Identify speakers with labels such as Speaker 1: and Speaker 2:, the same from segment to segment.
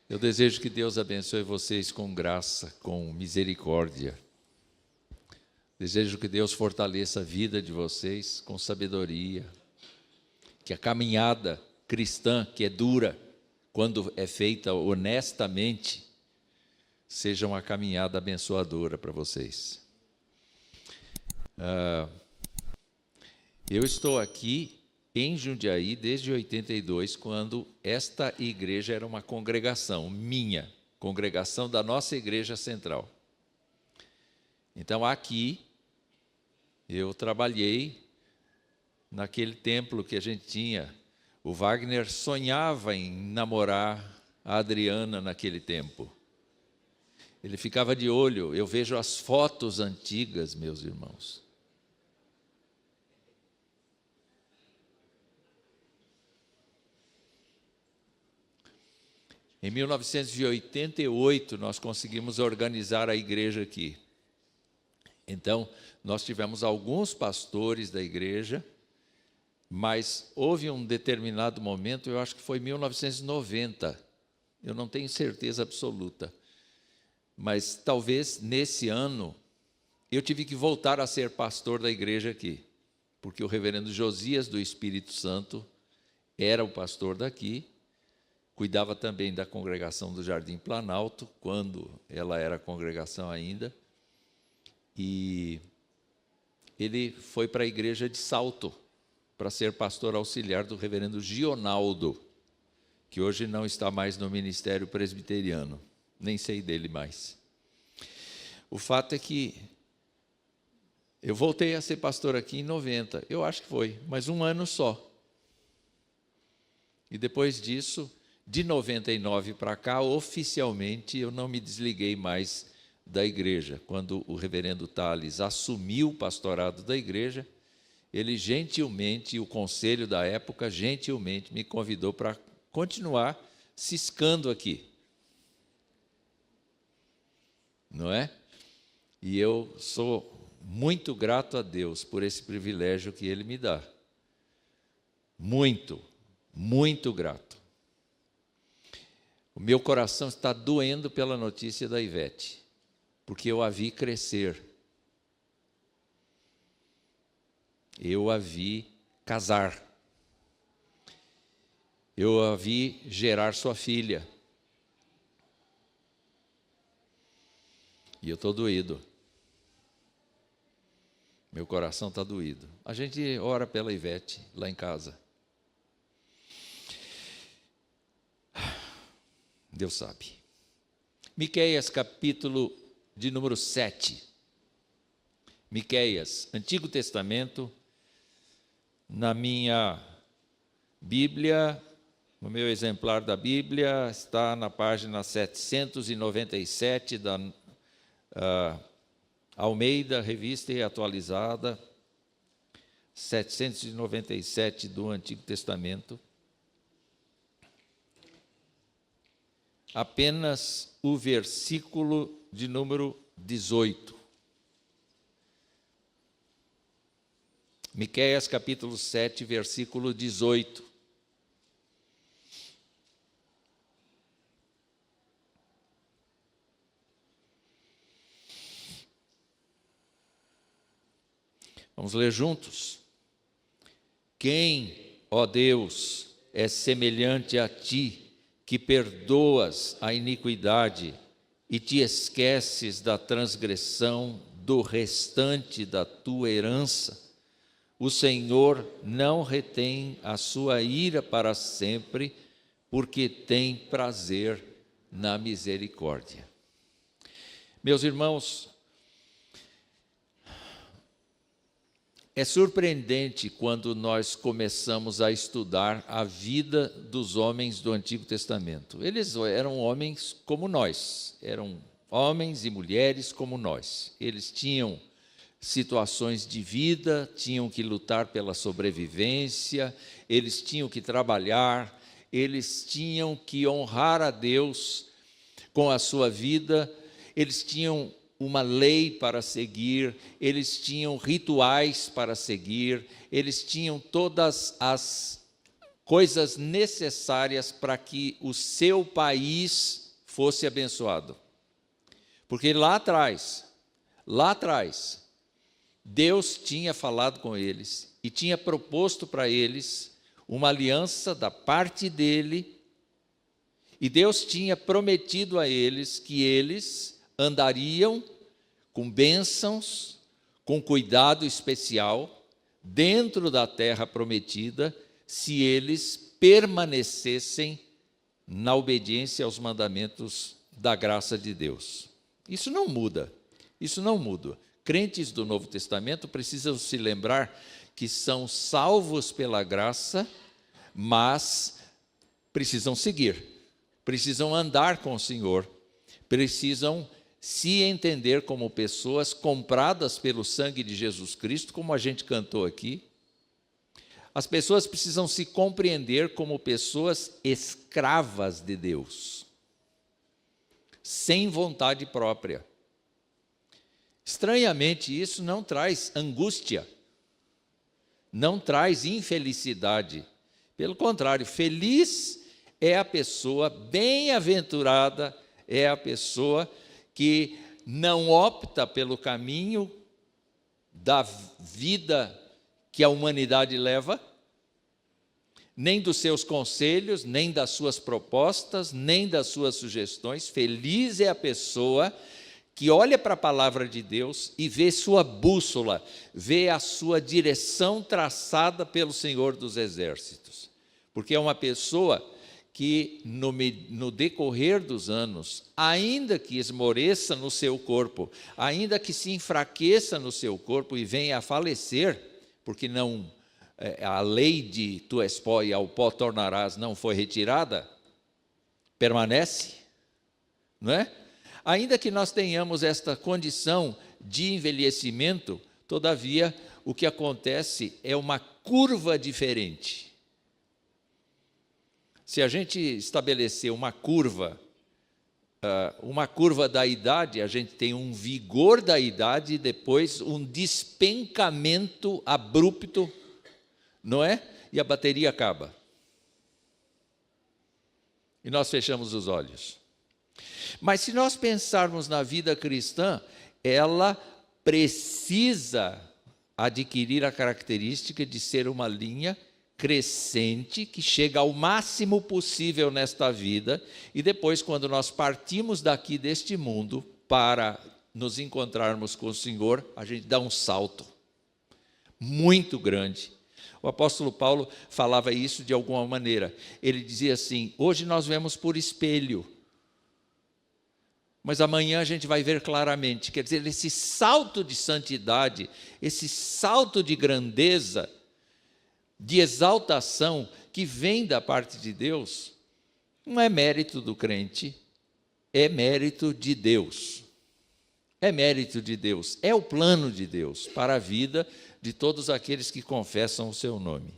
Speaker 1: Eu desejo que Deus abençoe vocês com graça, com misericórdia. Desejo que Deus fortaleça a vida de vocês com sabedoria. Que a caminhada cristã, que é dura, quando é feita honestamente, seja uma caminhada abençoadora para vocês. Eu estou aqui em Jundiaí desde 82, quando esta igreja era uma congregação minha, congregação da nossa igreja central. Então, aqui, eu trabalhei naquele templo que a gente tinha. O Wagner sonhava em namorar a Adriana naquele tempo. Ele ficava de olho, eu vejo as fotos antigas, meus irmãos. Em 1988, nós conseguimos organizar a igreja aqui. Então, nós tivemos alguns pastores da igreja, mas houve um determinado momento, eu acho que foi 1990, eu não tenho certeza absoluta, mas talvez nesse ano, eu tive que voltar a ser pastor da igreja aqui, porque o reverendo Josias do Espírito Santo era o pastor daqui, cuidava também da congregação do Jardim Planalto, quando ela era congregação ainda, e ele foi para a igreja de Salto, para ser pastor auxiliar do reverendo Gionaldo, que hoje não está mais no ministério presbiteriano, nem sei dele mais. O fato é que eu voltei a ser pastor aqui em 90, eu acho que foi, mas um ano só. E depois disso, de 99 para cá, oficialmente, eu não me desliguei mais da igreja. Quando o reverendo Tales assumiu o pastorado da igreja, ele gentilmente, o conselho da época, gentilmente me convidou para continuar ciscando aqui. Não é? E eu sou muito grato a Deus por esse privilégio que Ele me dá. Muito, muito grato. O meu coração está doendo pela notícia da Ivete, porque eu a vi crescer. Eu a vi casar. Eu a vi gerar sua filha. E eu estou doído. Meu coração está doído. A gente ora pela Ivete lá em casa. Deus sabe. Miqueias, capítulo de número 7. Miqueias, Antigo Testamento. Na minha Bíblia, no meu exemplar da Bíblia, está na página 797 da Almeida, Revista e Atualizada, 797 do Antigo Testamento. Apenas o versículo de número 18. Miqueias, capítulo 7, versículo 18. Vamos ler juntos? Quem, ó Deus, é semelhante a ti, que perdoas a iniquidade e te esqueces da transgressão do restante da tua herança? O Senhor não retém a sua ira para sempre, porque tem prazer na misericórdia. Meus irmãos, é surpreendente quando nós começamos a estudar a vida dos homens do Antigo Testamento. Eles eram homens como nós, eram homens e mulheres como nós. Eles tinham situações de vida, tinham que lutar pela sobrevivência, eles tinham que trabalhar, eles tinham que honrar a Deus com a sua vida, eles tinham uma lei para seguir, eles tinham rituais para seguir, eles tinham todas as coisas necessárias para que o seu país fosse abençoado. Porque lá atrás, Deus tinha falado com eles e tinha proposto para eles uma aliança da parte dele, e Deus tinha prometido a eles que eles andariam com bênçãos, com cuidado especial, dentro da terra prometida, se eles permanecessem na obediência aos mandamentos da graça de Deus. Isso não muda. Crentes do Novo Testamento precisam se lembrar que são salvos pela graça, mas precisam seguir, precisam andar com o Senhor, precisam se entender como pessoas compradas pelo sangue de Jesus Cristo, como a gente cantou aqui. As pessoas precisam se compreender como pessoas escravas de Deus, sem vontade própria. Estranhamente, isso não traz angústia, não traz infelicidade. Pelo contrário, feliz é a pessoa, bem-aventurada é a pessoa que não opta pelo caminho da vida que a humanidade leva, nem dos seus conselhos, nem das suas propostas, nem das suas sugestões. Feliz é a pessoa que olha para a palavra de Deus e vê sua bússola, vê a sua direção traçada pelo Senhor dos Exércitos. Porque é uma pessoa que no decorrer dos anos, ainda que esmoreça no seu corpo, ainda que se enfraqueça no seu corpo e venha a falecer, porque não a lei de tu és pó e ao pó tornarás não foi retirada, permanece, não é? Ainda que nós tenhamos esta condição de envelhecimento, todavia, o que acontece é uma curva diferente. Se a gente estabelecer uma curva da idade, a gente tem um vigor da idade e depois um despencamento abrupto, não é? E a bateria acaba. E nós fechamos os olhos. Mas se nós pensarmos na vida cristã, ela precisa adquirir a característica de ser uma linha crescente, que chega ao máximo possível nesta vida, e depois, quando nós partimos daqui deste mundo para nos encontrarmos com o Senhor, a gente dá um salto muito grande. O apóstolo Paulo falava isso de alguma maneira. Ele dizia assim: hoje nós vemos por espelho, mas amanhã a gente vai ver claramente. Quer dizer, esse salto de santidade, esse salto de grandeza, de exaltação que vem da parte de Deus, não é mérito do crente, é mérito de Deus. É mérito de Deus, é o plano de Deus para a vida de todos aqueles que confessam o seu nome.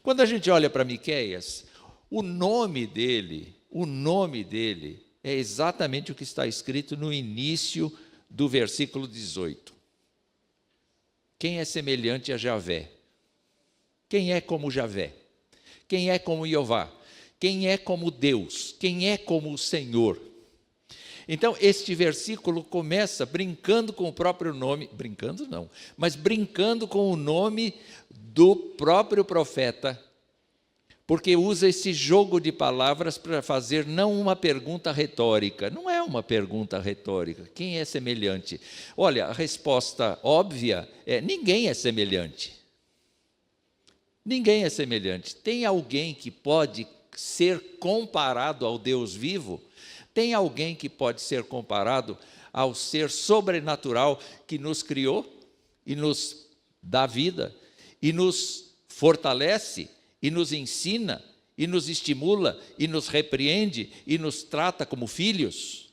Speaker 1: Quando a gente olha para Miqueias, o nome dele é exatamente o que está escrito no início do versículo 18. Quem é semelhante a Javé? Quem é como Javé? Quem é como Jeová? Quem é como Deus? Quem é como o Senhor? Então, este versículo começa brincando com o próprio nome, brincando não, mas brincando com o nome do próprio profeta, porque usa esse jogo de palavras para fazer não uma pergunta retórica. Não é uma pergunta retórica. Quem é semelhante? Olha, a resposta óbvia é: ninguém é semelhante. Ninguém é semelhante. Tem alguém que pode ser comparado ao Deus vivo? Tem alguém que pode ser comparado ao ser sobrenatural que nos criou e nos dá vida, e nos fortalece, e nos ensina, e nos estimula, e nos repreende, e nos trata como filhos?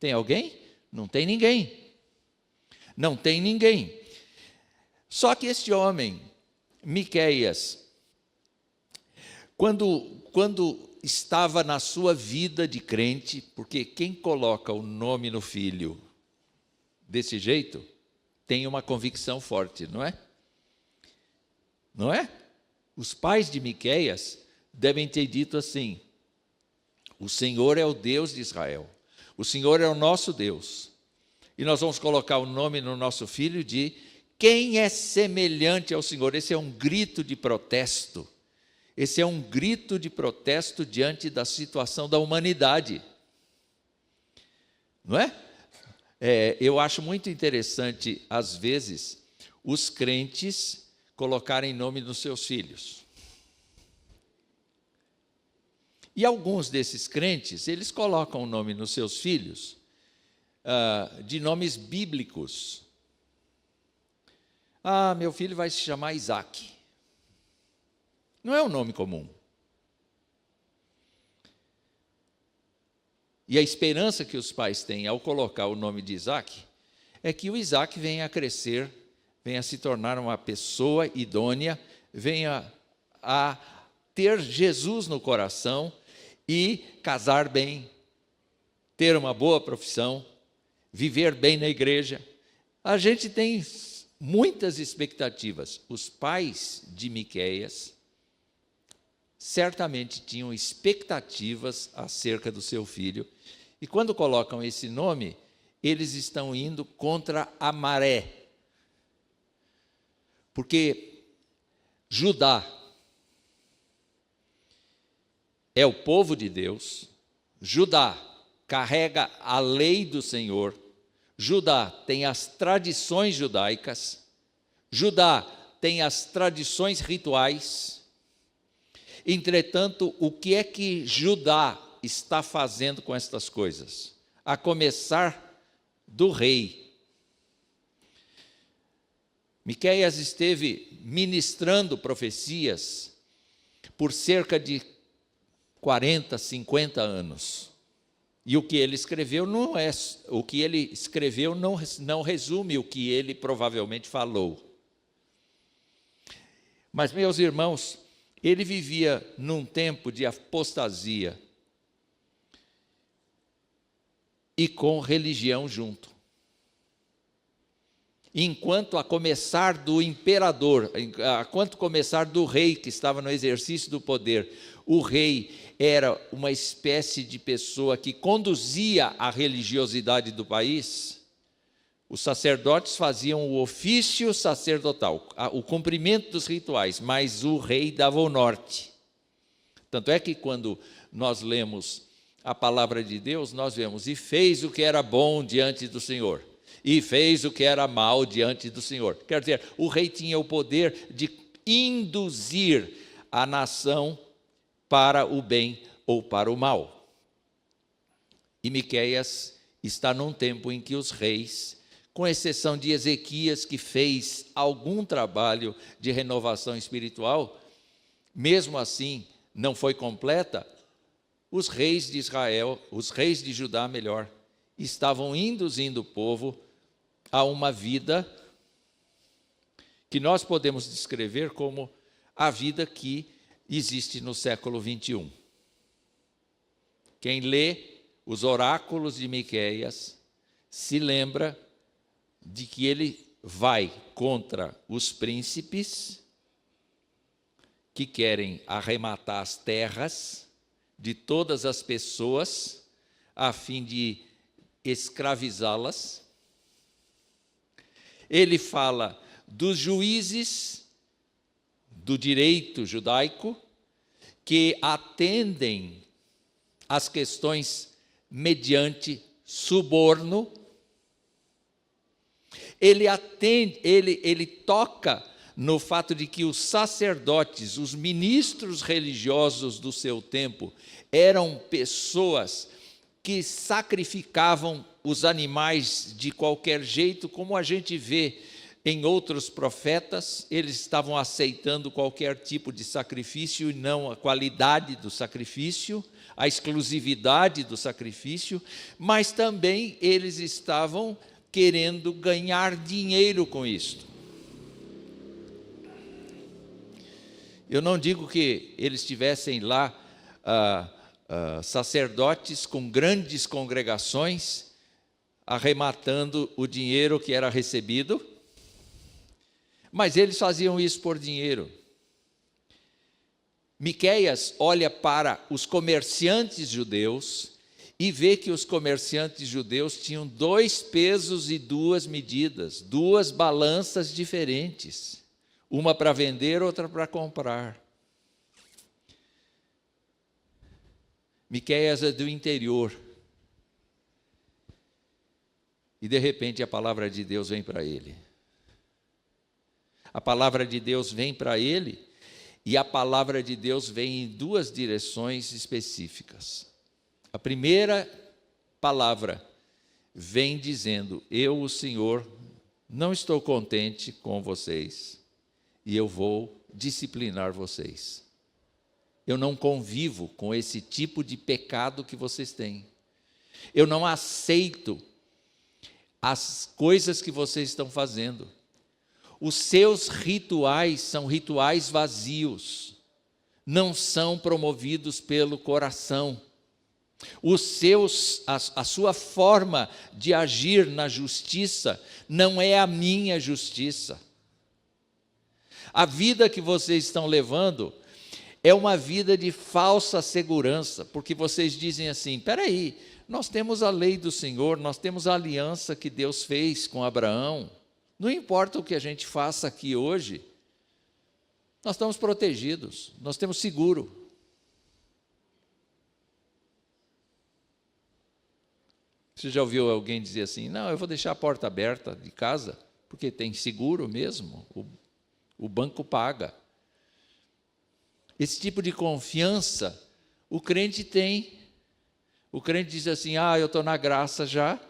Speaker 1: Tem alguém? Não tem ninguém. Não tem ninguém. Só que este homem, Miqueias, quando estava na sua vida de crente, porque quem coloca o nome no filho desse jeito, tem uma convicção forte, não é? Não é? Os pais de Miqueias devem ter dito assim: o Senhor é o Deus de Israel, o Senhor é o nosso Deus. E nós vamos colocar o nome no nosso filho de quem é semelhante ao Senhor. Esse é um grito de protesto. Esse é um grito de protesto diante da situação da humanidade. Não é? Eu acho muito interessante, às vezes, os crentes colocarem nome nos seus filhos. E alguns desses crentes, eles colocam o nome nos seus filhos de nomes bíblicos. Ah, meu filho vai se chamar Isaac. Não é um nome comum. E a esperança que os pais têm ao colocar o nome de Isaac é que o Isaac venha a crescer, venha a se tornar uma pessoa idônea, venha a ter Jesus no coração e casar bem, ter uma boa profissão, viver bem na igreja. A gente tem muitas expectativas. Os pais de Miqueias certamente tinham expectativas acerca do seu filho. E quando colocam esse nome, eles estão indo contra a maré. Porque Judá é o povo de Deus, Judá carrega a lei do Senhor, Judá tem as tradições judaicas, Judá tem as tradições rituais. Entretanto, o que é que Judá está fazendo com estas coisas? A começar do rei. Miqueias esteve ministrando profecias por cerca de 40, 50 anos. E o que ele escreveu não resume o que ele provavelmente falou. Mas, meus irmãos, ele vivia num tempo de apostasia e com religião junto. Enquanto a começar do imperador, enquanto começar do rei que estava no exercício do poder, o rei era uma espécie de pessoa que conduzia a religiosidade do país, os sacerdotes faziam o ofício sacerdotal, o cumprimento dos rituais, mas o rei dava o norte. Tanto é que quando nós lemos a palavra de Deus, nós vemos, e fez o que era bom diante do Senhor, e fez o que era mal diante do Senhor. Quer dizer, o rei tinha o poder de induzir a nação para o bem ou para o mal. E Miqueias está num tempo em que os reis, com exceção de Ezequias, que fez algum trabalho de renovação espiritual, mesmo assim não foi completa, os reis de Israel, os reis de Judá, melhor, estavam induzindo o povo a uma vida que nós podemos descrever como a vida que existe no século 21. Quem lê os oráculos de Miqueias se lembra de que ele vai contra os príncipes que querem arrematar as terras de todas as pessoas a fim de escravizá-las. Ele fala dos juízes do direito judaico que atendem às questões mediante suborno. Ele toca no fato de que os sacerdotes, os ministros religiosos do seu tempo, eram pessoas que sacrificavam os animais de qualquer jeito, como a gente vê em outros profetas. Eles estavam aceitando qualquer tipo de sacrifício e não a qualidade do sacrifício, a exclusividade do sacrifício, mas também eles estavam querendo ganhar dinheiro com isto. Eu não digo que eles tivessem lá sacerdotes com grandes congregações arrematando o dinheiro que era recebido, mas eles faziam isso por dinheiro. Miqueias olha para os comerciantes judeus e vê que os comerciantes judeus tinham 2 pesos e 2 medidas, 2 balanças diferentes, uma para vender, outra para comprar. Miqueias é do interior. E de repente a palavra de Deus vem para ele. A palavra de Deus vem para ele, e a palavra de Deus vem em 2 direções específicas. A primeira palavra vem dizendo: eu, o Senhor, não estou contente com vocês, e eu vou disciplinar vocês. Eu não convivo com esse tipo de pecado que vocês têm. Eu não aceito as coisas que vocês estão fazendo. Os seus rituais são rituais vazios, não são promovidos pelo coração. A sua forma de agir na justiça não é a minha justiça. A vida que vocês estão levando é uma vida de falsa segurança, porque vocês dizem assim: espera aí, nós temos a lei do Senhor, nós temos a aliança que Deus fez com Abraão. Não importa o que a gente faça aqui hoje, nós estamos protegidos, nós temos seguro. Você já ouviu alguém dizer assim: não, eu vou deixar a porta aberta de casa, porque tem seguro mesmo, o banco paga. Esse tipo de confiança o crente tem. O crente diz assim: eu estou na graça já,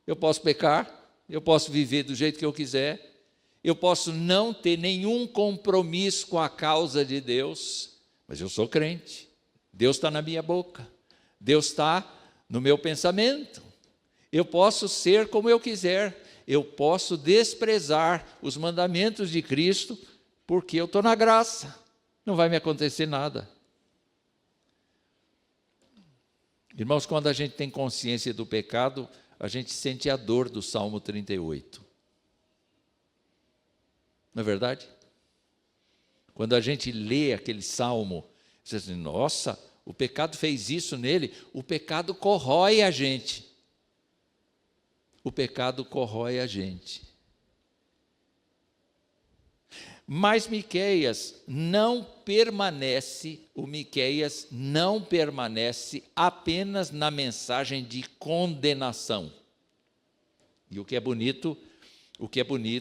Speaker 1: eu posso pecar, eu posso viver do jeito que eu quiser, eu posso não ter nenhum compromisso com a causa de Deus, mas eu sou crente, Deus está na minha boca, Deus está no meu pensamento, eu posso ser como eu quiser, eu posso desprezar os mandamentos de Cristo, porque eu estou na graça, não vai me acontecer nada. Irmãos, quando a gente tem consciência do pecado, a gente sente a dor do Salmo 38. Não é verdade? Quando a gente lê aquele salmo, você diz assim: nossa, o pecado fez isso nele. O pecado corrói a gente. O pecado corrói a gente. Mas Miqueias não permanece apenas na mensagem de condenação. E o que é bonito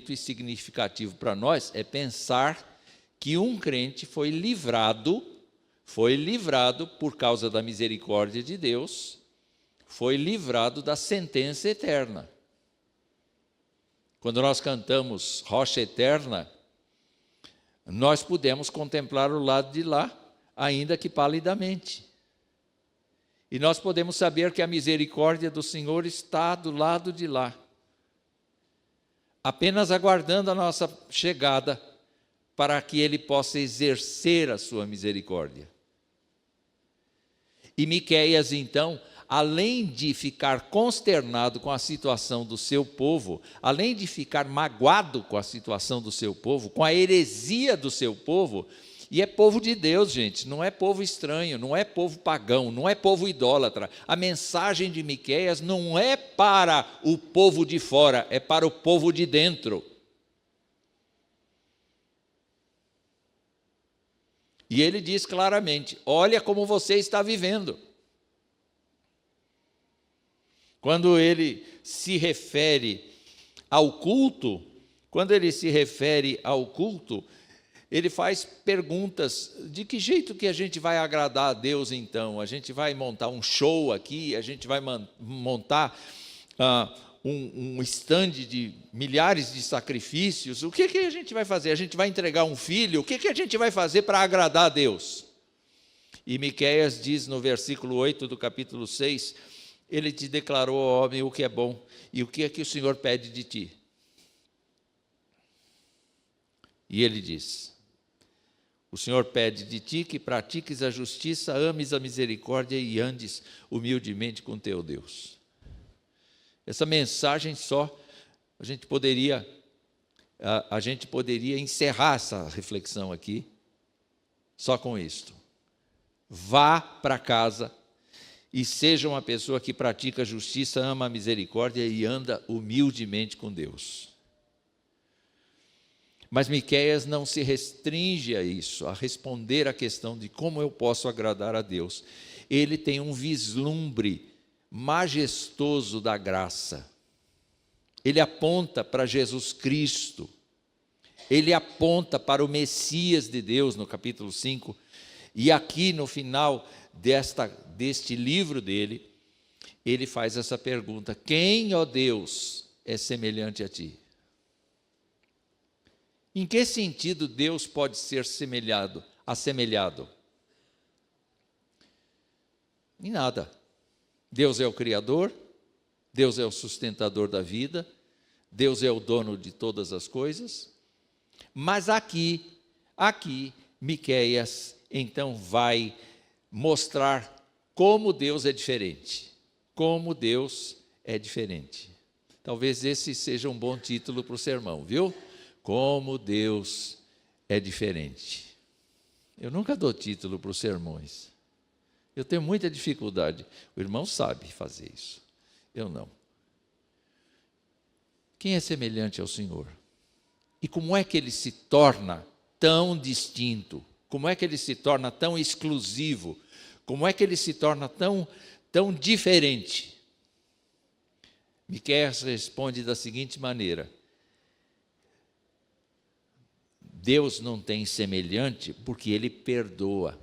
Speaker 1: e significativo para nós é pensar que um crente foi livrado por causa da misericórdia de Deus, foi livrado da sentença eterna. Quando nós cantamos Rocha Eterna, nós pudemos contemplar o lado de lá, ainda que palidamente. E nós podemos saber que a misericórdia do Senhor está do lado de lá, apenas aguardando a nossa chegada, para que Ele possa exercer a sua misericórdia. E Miqueias, então, além de ficar consternado com a situação do seu povo, além de ficar magoado com a situação do seu povo, com a heresia do seu povo, e é povo de Deus, gente, não é povo estranho, não é povo pagão, não é povo idólatra. A mensagem de Miqueias não é para o povo de fora, é para o povo de dentro. E ele diz claramente: olha como você está vivendo. Quando ele se refere ao culto, ele faz perguntas: de que jeito que a gente vai agradar a Deus então? A gente vai montar um show aqui, a gente vai montar um stand de milhares de sacrifícios? O que a gente vai fazer? A gente vai entregar um filho? O que a gente vai fazer para agradar a Deus? E Miqueias diz no versículo 8 do capítulo 6, ele te declarou, ó homem, o que é bom, e o que é que o Senhor pede de ti? E ele diz: o Senhor pede de ti que pratiques a justiça, ames a misericórdia e andes humildemente com teu Deus. Essa mensagem só, a gente poderia encerrar essa reflexão aqui, Só com isto. Vá para casa e seja uma pessoa que pratica a justiça, ama a misericórdia e anda humildemente com Deus. Mas Miqueias não se restringe a isso, a responder à questão de como eu posso agradar a Deus. Ele tem um vislumbre majestoso da graça. Ele aponta para Jesus Cristo. Ele aponta para o Messias de Deus, no capítulo 5. E aqui, no final deste livro dele, ele faz essa pergunta: quem, ó Deus, é semelhante a ti? Em que sentido Deus pode ser assemelhado? Em nada. Deus é o Criador, Deus é o sustentador da vida, Deus é o dono de todas as coisas. Mas aqui, Miqueias então vai mostrar como Deus é diferente. Como Deus é diferente. Talvez esse seja um bom título para o sermão, viu? Como Deus é diferente. Eu nunca dou título para os sermões. Eu tenho muita dificuldade. O irmão sabe fazer isso. Eu não. Quem é semelhante ao Senhor? E como é que ele se torna tão distinto? Como é que ele se torna tão exclusivo? Como é que ele se torna tão diferente? Miqueias responde da seguinte maneira: Deus não tem semelhante porque ele perdoa.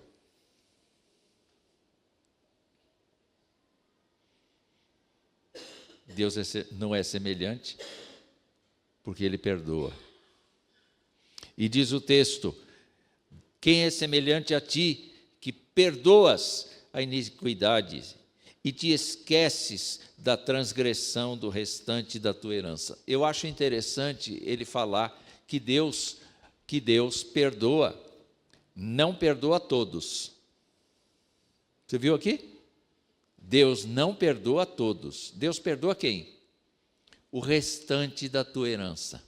Speaker 1: Deus não é semelhante porque ele perdoa. E diz o texto: quem é semelhante a ti, que perdoas a iniquidade e te esqueces da transgressão do restante da tua herança? Eu acho interessante ele falar que Deus perdoa, não perdoa a todos. Você viu aqui? Deus não perdoa a todos. Deus perdoa quem? O restante da tua herança.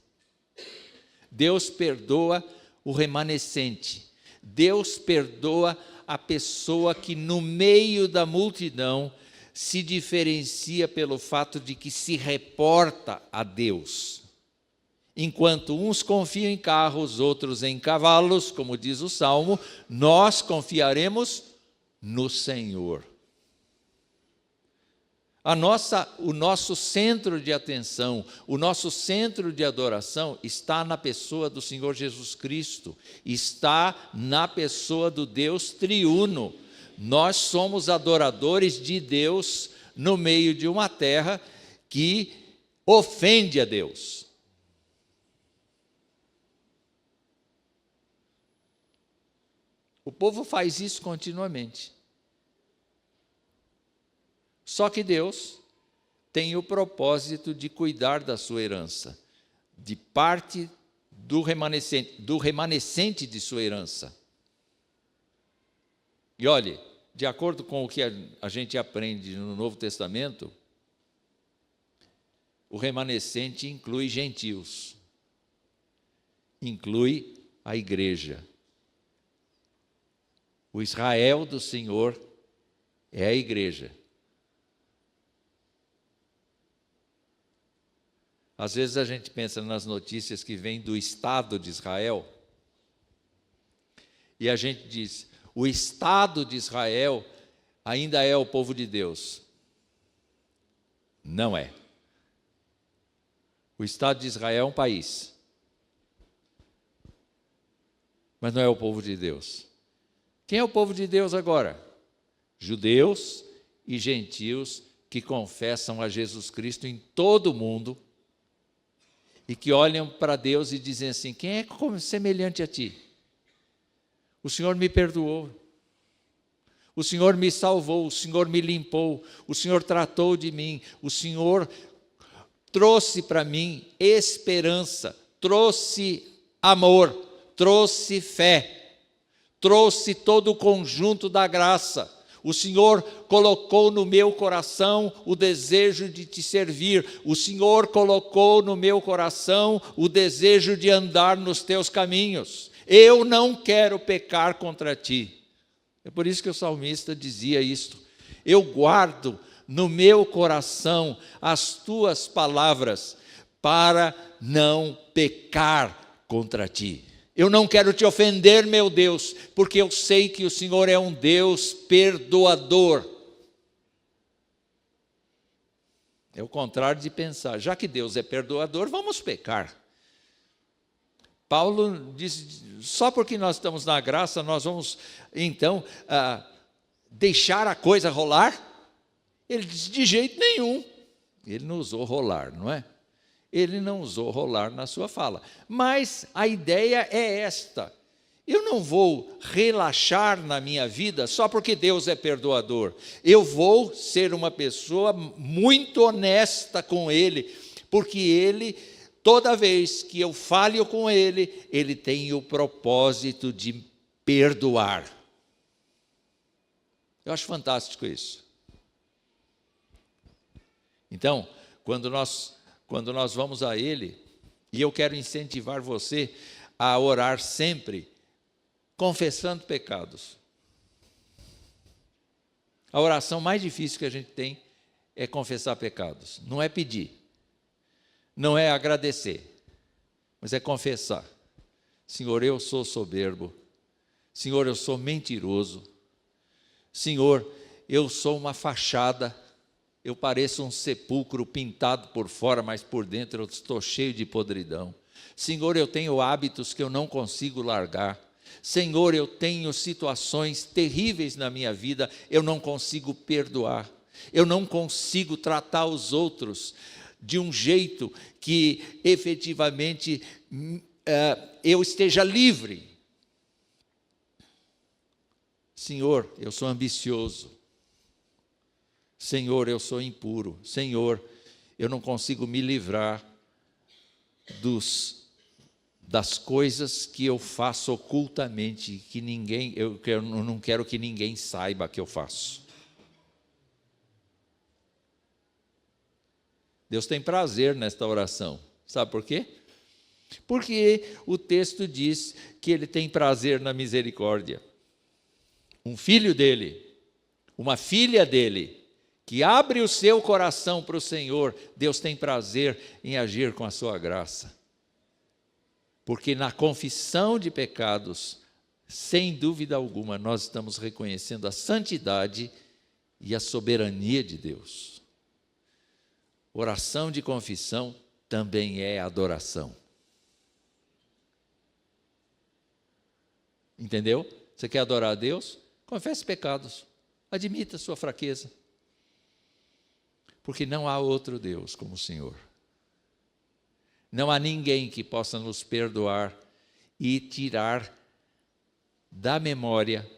Speaker 1: Deus perdoa o remanescente. Deus perdoa a pessoa que no meio da multidão se diferencia pelo fato de que se reporta a Deus. Enquanto uns confiam em carros, outros em cavalos, como diz o Salmo, nós confiaremos no Senhor. O nosso centro de atenção, o nosso centro de adoração está na pessoa do Senhor Jesus Cristo, está na pessoa do Deus triuno. Nós somos adoradores de Deus no meio de uma terra que ofende a Deus. O povo faz isso continuamente. Só que Deus tem o propósito de cuidar da sua herança, de parte do remanescente de sua herança. E olhe, de acordo com o que a gente aprende no Novo Testamento, o remanescente inclui gentios, inclui a igreja. O Israel do Senhor é a igreja. Às vezes a gente pensa nas notícias que vêm do Estado de Israel, e a gente diz: o Estado de Israel ainda é o povo de Deus. Não é. O Estado de Israel é um país, mas não é o povo de Deus. Quem é o povo de Deus agora? Judeus e gentios que confessam a Jesus Cristo em todo o mundo e que olham para Deus e dizem assim: quem é semelhante a ti? O Senhor me perdoou, o Senhor me salvou, o Senhor me limpou, o Senhor tratou de mim, o Senhor trouxe para mim esperança, trouxe amor, trouxe fé, trouxe todo o conjunto da graça. O Senhor colocou no meu coração o desejo de te servir. O Senhor colocou no meu coração o desejo de andar nos teus caminhos. Eu não quero pecar contra ti. É por isso que o salmista dizia isto: eu guardo no meu coração as tuas palavras, para não pecar contra ti. Eu não quero te ofender, meu Deus, porque eu sei que o Senhor é um Deus perdoador. É o contrário de pensar, já que Deus é perdoador, vamos pecar. Paulo diz, só porque nós estamos na graça, nós vamos, então, deixar a coisa rolar? Ele diz, de jeito nenhum. Ele não usou rolar, não é? Ele não usou rolar na sua fala. Mas a ideia é esta: eu não vou relaxar na minha vida só porque Deus é perdoador. Eu vou ser uma pessoa muito honesta com Ele, porque Ele, toda vez que eu falho com Ele, Ele tem o propósito de perdoar. Eu acho fantástico isso. Então, quando nós vamos a Ele, e eu quero incentivar você a orar sempre, confessando pecados. A oração mais difícil que a gente tem é confessar pecados. Não é pedir, não é agradecer, mas é confessar. Senhor, eu sou soberbo. Senhor, eu sou mentiroso. Senhor, eu sou uma fachada. Eu pareço um sepulcro pintado por fora, mas por dentro eu estou cheio de podridão. Senhor, eu tenho hábitos que eu não consigo largar. Senhor, eu tenho situações terríveis na minha vida, eu não consigo perdoar. Eu não consigo tratar os outros de um jeito que efetivamente eu esteja livre. Senhor, eu sou ambicioso. Senhor, eu sou impuro. Senhor, eu não consigo me livrar das coisas que eu faço ocultamente, que eu não quero que ninguém saiba que eu faço. Deus tem prazer nesta oração. Sabe por quê? Porque o texto diz que Ele tem prazer na misericórdia. Um filho dele, uma filha dele, que abre o seu coração para o Senhor, Deus tem prazer em agir com a sua graça. Porque na confissão de pecados, sem dúvida alguma, nós estamos reconhecendo a santidade e a soberania de Deus. Oração de confissão também é adoração. Entendeu? Você quer adorar a Deus? Confesse pecados, admita a sua fraqueza. Porque não há outro Deus como o Senhor. Não há ninguém que possa nos perdoar e tirar da memória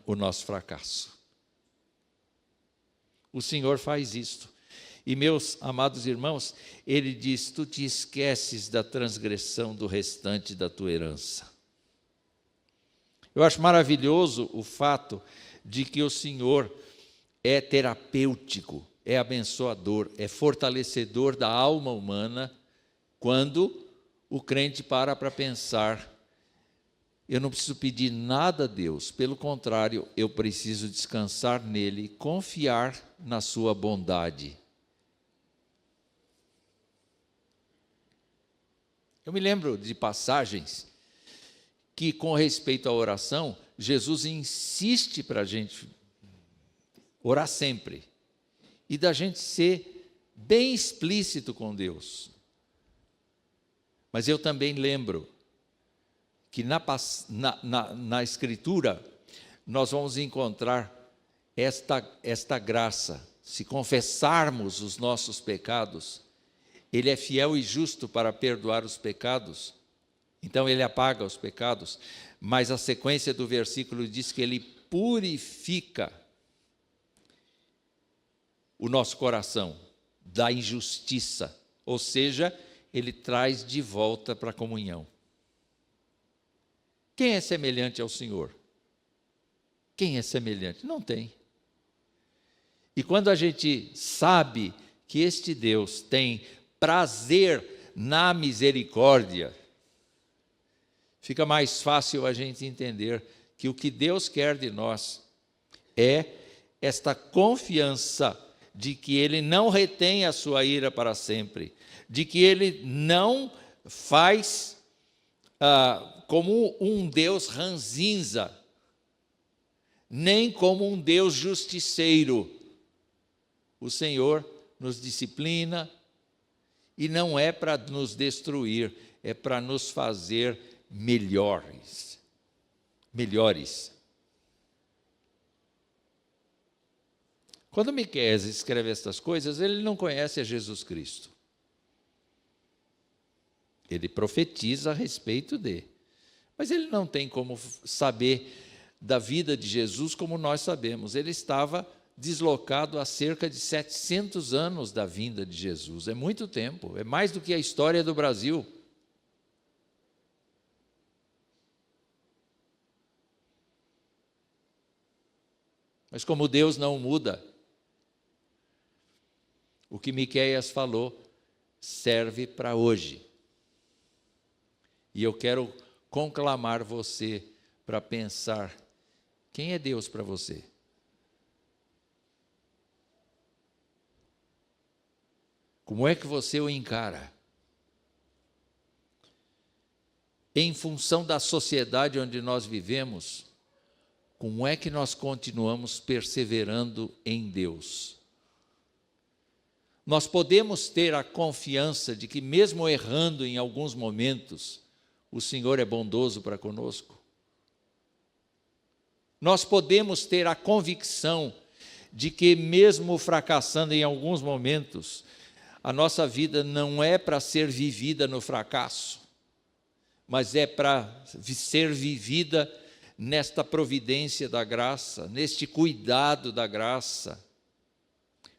Speaker 1: o nosso fracasso. O Senhor faz isto. E, meus amados irmãos, Ele diz, tu te esqueces da transgressão do restante da tua herança. Eu acho maravilhoso o fato de que o Senhor é terapêutico, é abençoador, é fortalecedor da alma humana, quando o crente para pensar, eu não preciso pedir nada a Deus, pelo contrário, eu preciso descansar nele, confiar na sua bondade. Eu me lembro de passagens que, com respeito à oração, Jesus insiste para a gente orar sempre, e da gente ser bem explícito com Deus. Mas eu também lembro que na Escritura nós vamos encontrar esta graça. Se confessarmos os nossos pecados, Ele é fiel e justo para perdoar os pecados, então Ele apaga os pecados, mas a sequência do versículo diz que Ele purifica o nosso coração da injustiça, ou seja, Ele traz de volta para a comunhão. Quem é semelhante ao Senhor? Quem é semelhante? Não tem. E quando a gente sabe que este Deus tem prazer na misericórdia, fica mais fácil a gente entender que o que Deus quer de nós é esta confiança de que Ele não retém a sua ira para sempre, de que Ele não faz como um Deus ranzinza, nem como um Deus justiceiro. O Senhor nos disciplina e não é para nos destruir, é para nos fazer melhores. Quando Miqueias escreve estas coisas, ele não conhece a Jesus Cristo. Ele profetiza a respeito dele. Mas ele não tem como saber da vida de Jesus como nós sabemos. Ele estava deslocado há cerca de 700 anos da vinda de Jesus. É muito tempo, é mais do que a história do Brasil. Mas como Deus não muda, o que Miqueias falou serve para hoje. E eu quero conclamar você para pensar: quem é Deus para você? Como é que você o encara? Em função da sociedade onde nós vivemos, como é que nós continuamos perseverando em Deus? Nós podemos ter a confiança de que, mesmo errando em alguns momentos, o Senhor é bondoso para conosco? Nós podemos ter a convicção de que, mesmo fracassando em alguns momentos, a nossa vida não é para ser vivida no fracasso, mas é para ser vivida nesta providência da graça, neste cuidado da graça,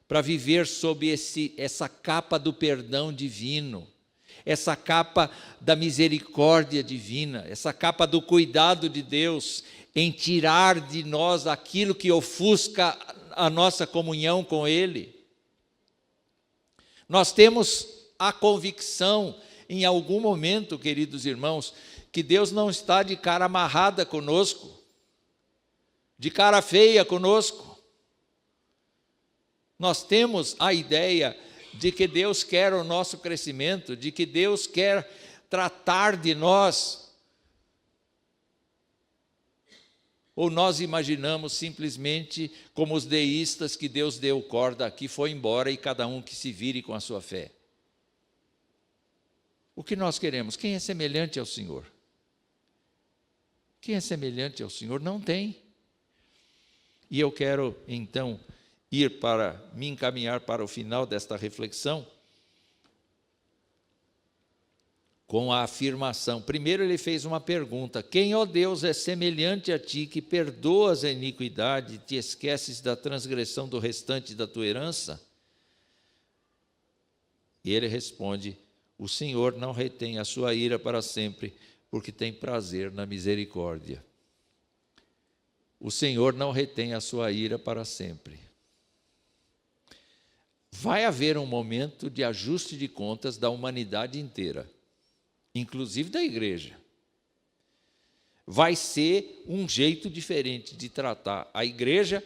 Speaker 1: para viver sob essa capa do perdão divino, essa capa da misericórdia divina, essa capa do cuidado de Deus, em tirar de nós aquilo que ofusca a nossa comunhão com Ele. Nós temos a convicção, em algum momento, queridos irmãos, que Deus não está de cara amarrada conosco, de cara feia conosco. Nós temos a ideia de que Deus quer o nosso crescimento, de que Deus quer tratar de nós. Ou nós imaginamos simplesmente como os deístas, que Deus deu corda aqui, foi embora e cada um que se vire com a sua fé. O que nós queremos? Quem é semelhante ao Senhor? Quem é semelhante ao Senhor? Não tem. E eu quero, então, me encaminhar para o final desta reflexão com a afirmação. Primeiro ele fez uma pergunta: quem, ó Deus, é semelhante a ti, que perdoas a iniquidade e te esqueces da transgressão do restante da tua herança? E ele responde: o Senhor não retém a sua ira para sempre, porque tem prazer na misericórdia. O Senhor não retém a sua ira para sempre. Vai haver um momento de ajuste de contas da humanidade inteira, inclusive da igreja. Vai ser um jeito diferente de tratar a igreja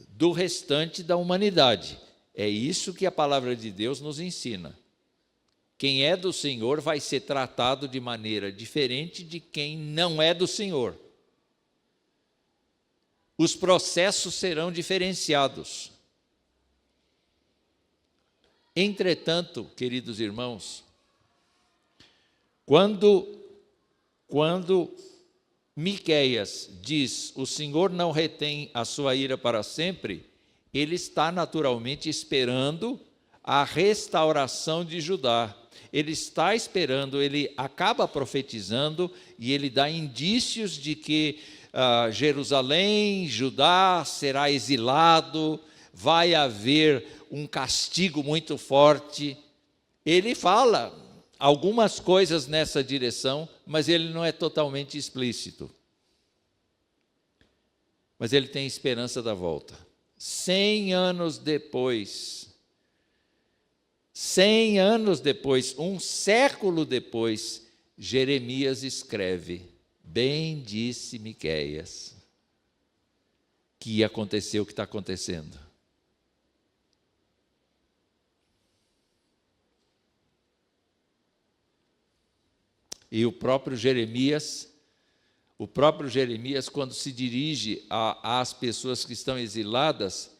Speaker 1: do restante da humanidade. É isso que a palavra de Deus nos ensina. Quem é do Senhor vai ser tratado de maneira diferente de quem não é do Senhor. Os processos serão diferenciados. Entretanto, queridos irmãos, quando Miqueias diz: o Senhor não retém a sua ira para sempre, ele está naturalmente esperando a restauração de Judá. Ele está esperando, ele acaba profetizando e ele dá indícios de que Jerusalém, Judá será exilado, vai haver um castigo muito forte. Ele fala algumas coisas nessa direção, mas ele não é totalmente explícito. Mas ele tem esperança da volta. 100 anos depois, um século depois, Jeremias escreve: bem disse Miqueias que ia acontecer o que está acontecendo. E o próprio Jeremias, quando se dirige às pessoas que estão exiladas,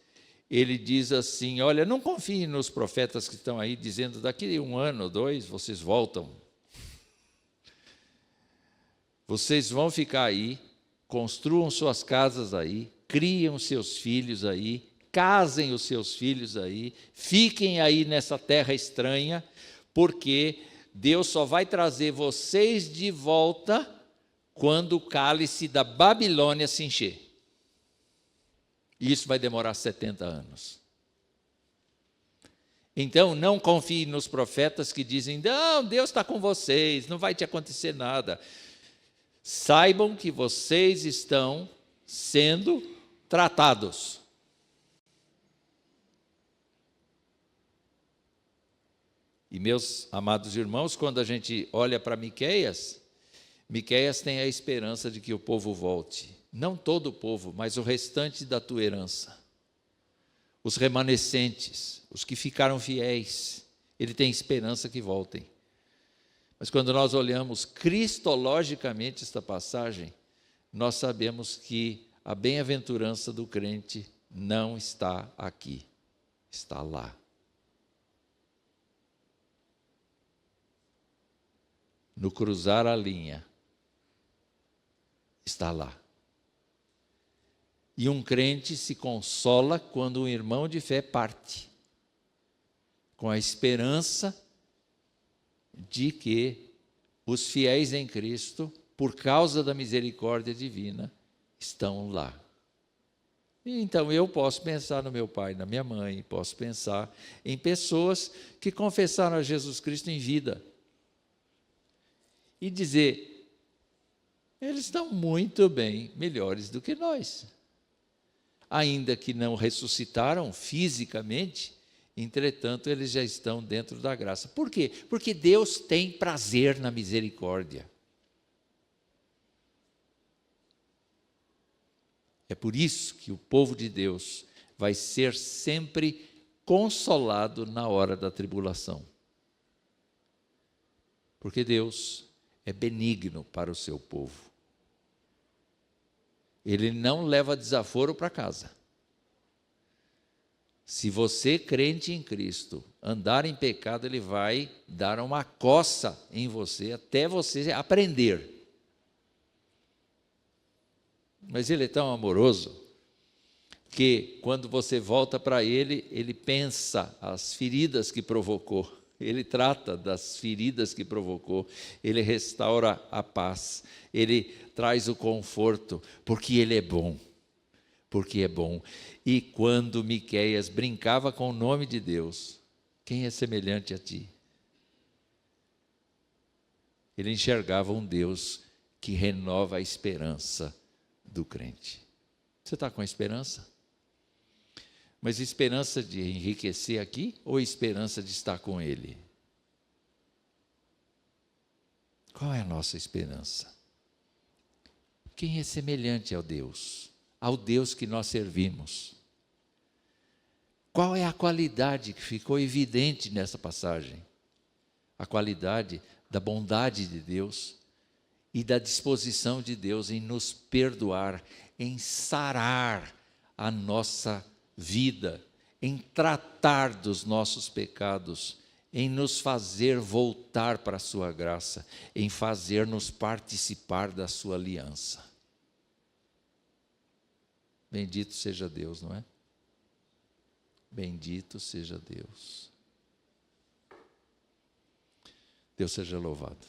Speaker 1: ele diz assim: olha, não confiem nos profetas que estão aí dizendo daqui a 1 ano, 2, vocês voltam. Vocês vão ficar aí, construam suas casas aí, criem seus filhos aí, casem os seus filhos aí, fiquem aí nessa terra estranha, porque Deus só vai trazer vocês de volta quando o cálice da Babilônia se encher. E isso vai demorar 70 anos. Então, não confie nos profetas que dizem: não, Deus está com vocês, não vai te acontecer nada. Saibam que vocês estão sendo tratados. E, meus amados irmãos, quando a gente olha para Miqueias, Miqueias tem a esperança de que o povo volte. Não todo o povo, mas o restante da tua herança. Os remanescentes, os que ficaram fiéis, ele tem esperança que voltem. Mas quando nós olhamos cristologicamente esta passagem, nós sabemos que a bem-aventurança do crente não está aqui, está lá. No cruzar a linha, está lá. E um crente se consola quando um irmão de fé parte, com a esperança de que os fiéis em Cristo, por causa da misericórdia divina, estão lá. Então eu posso pensar no meu pai, na minha mãe, posso pensar em pessoas que confessaram a Jesus Cristo em vida e dizer: eles estão muito bem, melhores do que nós. Ainda que não ressuscitaram fisicamente, entretanto, eles já estão dentro da graça. Por quê? Porque Deus tem prazer na misericórdia. É por isso que o povo de Deus vai ser sempre consolado na hora da tribulação. Porque Deus é benigno para o seu povo. Ele não leva desaforo para casa. Se você, crente em Cristo, andar em pecado, Ele vai dar uma coça em você, até você aprender. Mas Ele é tão amoroso, que quando você volta para Ele, Ele pensa as feridas que provocou. Ele trata das feridas que provocou, Ele restaura a paz, Ele traz o conforto, porque Ele é bom, porque é bom. E quando Miqueias brincava com o nome de Deus, quem é semelhante a ti? Ele enxergava um Deus que renova a esperança do crente. Você está com esperança? Mas esperança de enriquecer aqui ou esperança de estar com Ele? Qual é a nossa esperança? Quem é semelhante ao Deus que nós servimos? Qual é a qualidade que ficou evidente nessa passagem? A qualidade da bondade de Deus e da disposição de Deus em nos perdoar, em sarar a nossa vida, em tratar dos nossos pecados, em nos fazer voltar para a sua graça, em fazer-nos participar da sua aliança. Bendito seja Deus, não é? Bendito seja Deus. Deus seja louvado.